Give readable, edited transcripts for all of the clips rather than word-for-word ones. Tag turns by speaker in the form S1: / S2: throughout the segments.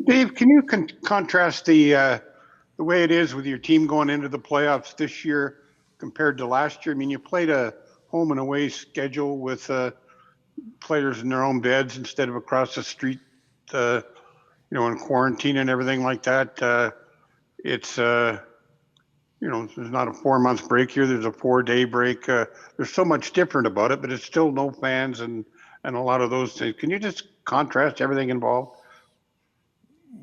S1: Dave, can you contrast the way it is with your team going into the playoffs this year compared to last year? I mean, you played a home and away schedule with players in their own beds instead of across the street, uh, in quarantine and everything like that. It's there's not a 4 month break here. There's a 4 day break. There's so much different about it, but it's still no fans and a lot of those things. Can you just contrast everything involved?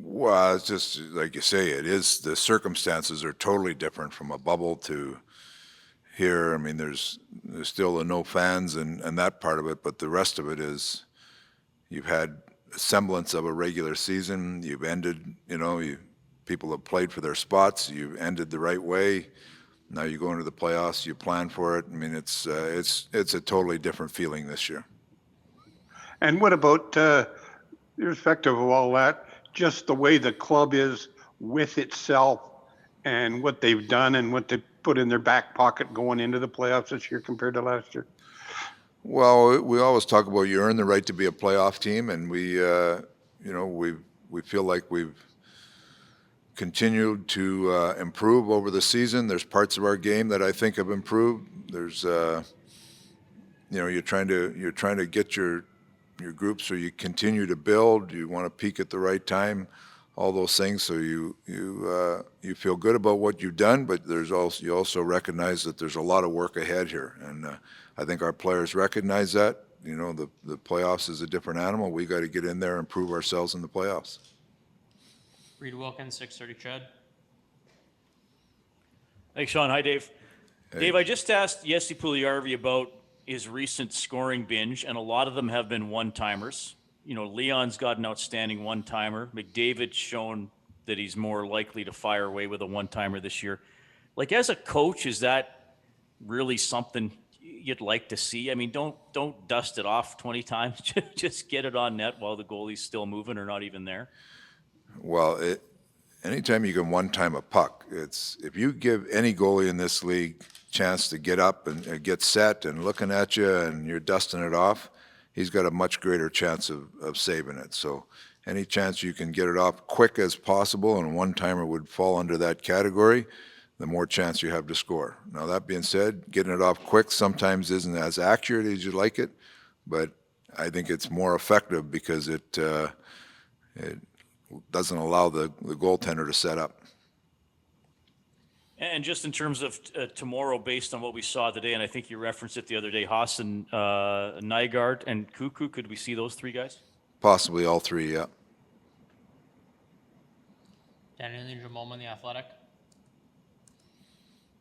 S2: Well, it's just like you say, it is the circumstances are totally different from a bubble to here. I mean, there's still the no fans and that part of it, but the rest of it is you've had a semblance of a regular season. You've ended, people have played for their spots. You've ended the right way. Now you go into the playoffs. You plan for it. I mean, it's a totally different feeling this year.
S1: And what about, irrespective of all that, just the way the club is with itself and what they've done and what they put in their back pocket going into the playoffs this year compared to last year?
S2: Well, we always talk about you earn the right to be a playoff team, and we feel like we've continued to improve over the season. There's parts of our game that I think have improved. There's you're trying to get your group so you continue to build. You want to peak at the right time, all those things. So you feel good about what you've done, but you also recognize that there's a lot of work ahead here, and I think our players recognize that. The playoffs is a different animal. We got to get in there and prove ourselves in the playoffs.
S3: Reed Wilkins, 630 Chad.
S4: Thanks, Sean. Hi, Dave.
S2: Hey.
S4: Dave, I just asked Jesse Puljujarvi about his recent scoring binge, and a lot of them have been one-timers. Leon's got an outstanding one-timer. McDavid's shown that he's more likely to fire away with a one-timer this year. Like, as a coach, is that really something you'd like to see? I mean, don't dust it off 20 times. Just get it on net while the goalie's still moving or not even there.
S2: Well, anytime you can one-time a puck, if you give any goalie in this league chance to get up and get set and looking at you and you're dusting it off, he's got a much greater chance of saving it. So any chance you can get it off quick as possible, and a one-timer would fall under that category, the more chance you have to score. Now, that being said, getting it off quick sometimes isn't as accurate as you'd like it, but I think it's more effective because it doesn't allow the goaltender to set up.
S4: And just in terms of tomorrow, based on what we saw today, and I think you referenced it the other day, Hassan, Nygaard, and Cuckoo, could we see those three guys?
S2: Possibly all three, yeah.
S3: Daniel Ninjamoman, The Athletic.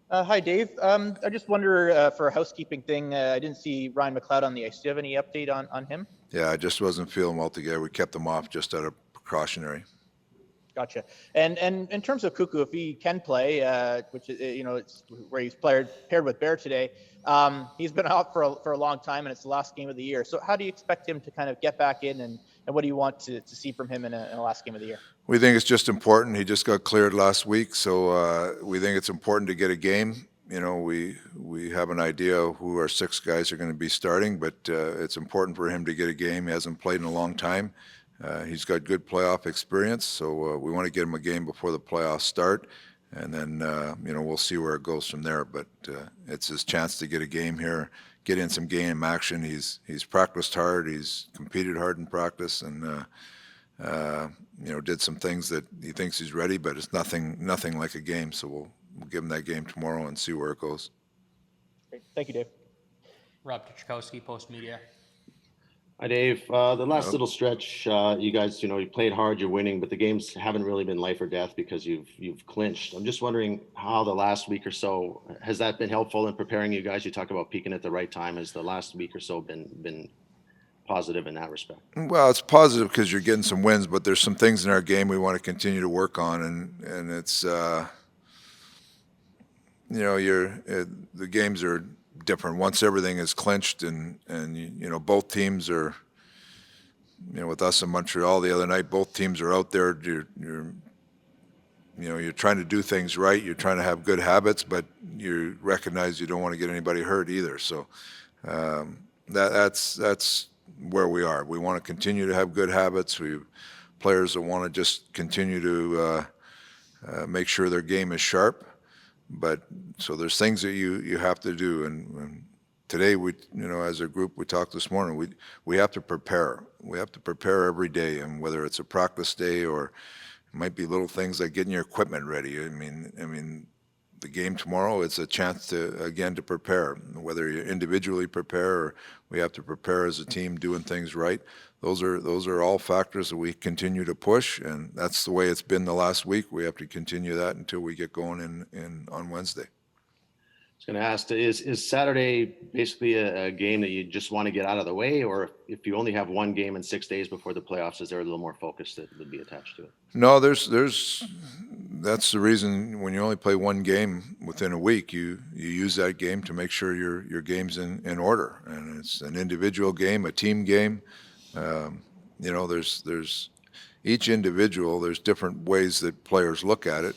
S5: Hi, Dave. I just wonder, for a housekeeping thing, I didn't see Ryan McLeod on the ice. Do you have any update on him?
S2: Yeah, I just wasn't feeling well together. We kept him off just out of precautionary.
S5: Gotcha. And in terms of Cuckoo, if he can play, which it's where he's paired with Bear today, he's been out for a long time, and it's the last game of the year. So how do you expect him to kind of get back in, and what do you want to see from him in the last game of the year?
S2: We think it's just important. He just got cleared last week, so we think it's important to get a game. We have an idea of who our 6 guys are going to be starting, but it's important for him to get a game. He hasn't played in a long time. He's got good playoff experience, so we want to get him a game before the playoffs start, and then we'll see where it goes from there. But it's his chance to get a game here, get in some game action. He's practiced hard, he's competed hard in practice, and did some things that he thinks he's ready. But it's nothing like a game. So we'll give him that game tomorrow and see where it goes.
S5: Great. Thank you, Dave.
S3: Rob Tuchkowski, Post Media.
S6: Hi, Dave. The last little stretch, you guys, you played hard, you're winning, but the games haven't really been life or death because you've clinched. I'm just wondering how the last week or so, has that been helpful in preparing you guys? You talk about peaking at the right time. Has the last week or so been positive in that respect?
S2: Well, it's positive because you're getting some wins, but there's some things in our game we want to continue to work on, and it's the games are different once everything is clinched, and both teams are, with us in Montreal the other night, both teams are out there. You're trying to do things right. You're trying to have good habits, but you recognize you don't want to get anybody hurt either. So that's where we are. We want to continue to have good habits. We players that want to just continue to make sure their game is sharp. But so there's things that you have to do, and today as a group we talked this morning. We have to prepare. We have to prepare every day, and whether it's a practice day or it might be little things like getting your equipment ready. I mean, the game tomorrow, it's a chance to prepare. Whether you individually prepare or we have to prepare as a team, doing things right. Those are all factors that we continue to push, and that's the way it's been the last week. We have to continue that until we get going on Wednesday.
S6: I was going to ask, is Saturday basically a game that you just want to get out of the way, or if you only have one game in 6 days before the playoffs, is there a little more focus that would be attached to it?
S2: No, that's the reason when you only play one game within a week, you use that game to make sure your game's in order, and it's an individual game, a team game. There's each individual. There's different ways that players look at it,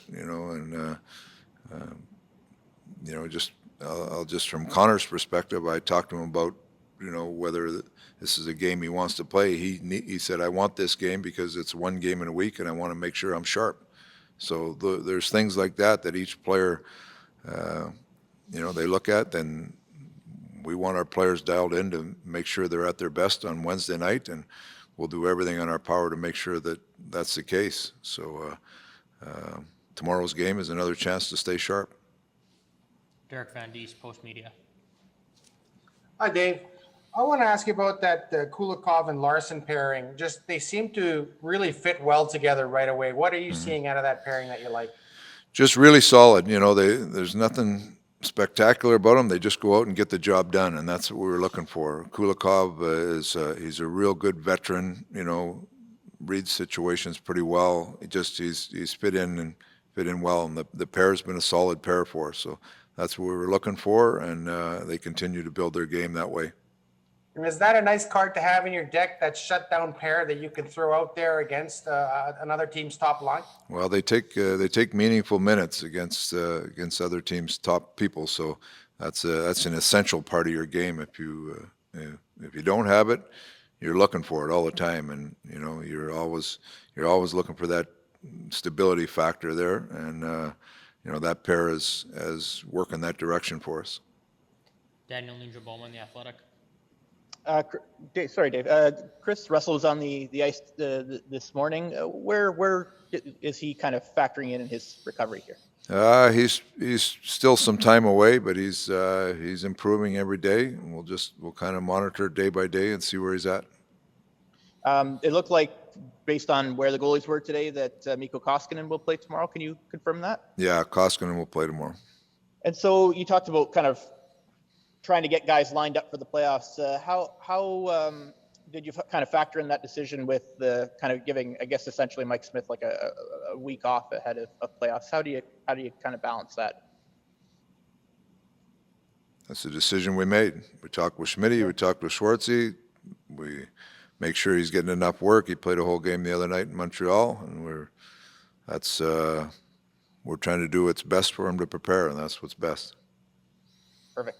S2: I'll just from Connor's perspective, I talked to him about, whether this is a game he wants to play. He said, I want this game because it's one game in a week and I want to make sure I'm sharp. So there's things like that each player, they look at, and we want our players dialed in to make sure they're at their best on Wednesday night, and we'll do everything in our power to make sure that that's the case. So tomorrow's game is another chance to stay sharp.
S3: Derek Van Diest, Post Media.
S7: Hi, Dave. I want to ask you about that Kulikov and Larson pairing. Just they seem to really fit well together right away. What are you seeing out of that pairing that you like?
S2: Just really solid. There's nothing spectacular about them. They just go out and get the job done, and that's what we were looking for. Kulikov he's a real good veteran. Reads situations pretty well. He's fit in well, and the pair's been a solid pair for us. So that's what we were looking for, and they continue to build their game that way.
S7: And is that a nice card to have in your deck, that shutdown pair that you can throw out there against another team's top line?
S2: Well, they take meaningful minutes against other teams' top people, so that's an essential part of your game. If you don't have it, you're looking for it all the time, and you're always looking for that stability factor there, and that pair is working that direction for us.
S3: Daniel Ninja-Bowman, The Athletic.
S5: Sorry, Dave. Chris Russell was on the ice this morning. Where is he kind of factoring in his recovery here?
S2: He's still some time away, but he's improving every day, and we'll kind of monitor day by day and see where he's at.
S5: It looked like, based on where the goalies were today, that Mikko Koskinen will play tomorrow. Can you confirm that?
S2: Yeah, Koskinen will play tomorrow.
S5: And so you talked about kind of trying to get guys lined up for the playoffs. How did you kind of factor in that decision with the kind of giving, I guess, essentially Mike Smith like a week off ahead of playoffs? How do you kind of balance that?
S2: That's a decision we made. We talked with Schmitty, we talked with Schwartzy. We make sure he's getting enough work. He played a whole game the other night in Montreal, and we're trying to do what's best for him to prepare, and that's what's best.
S5: Perfect.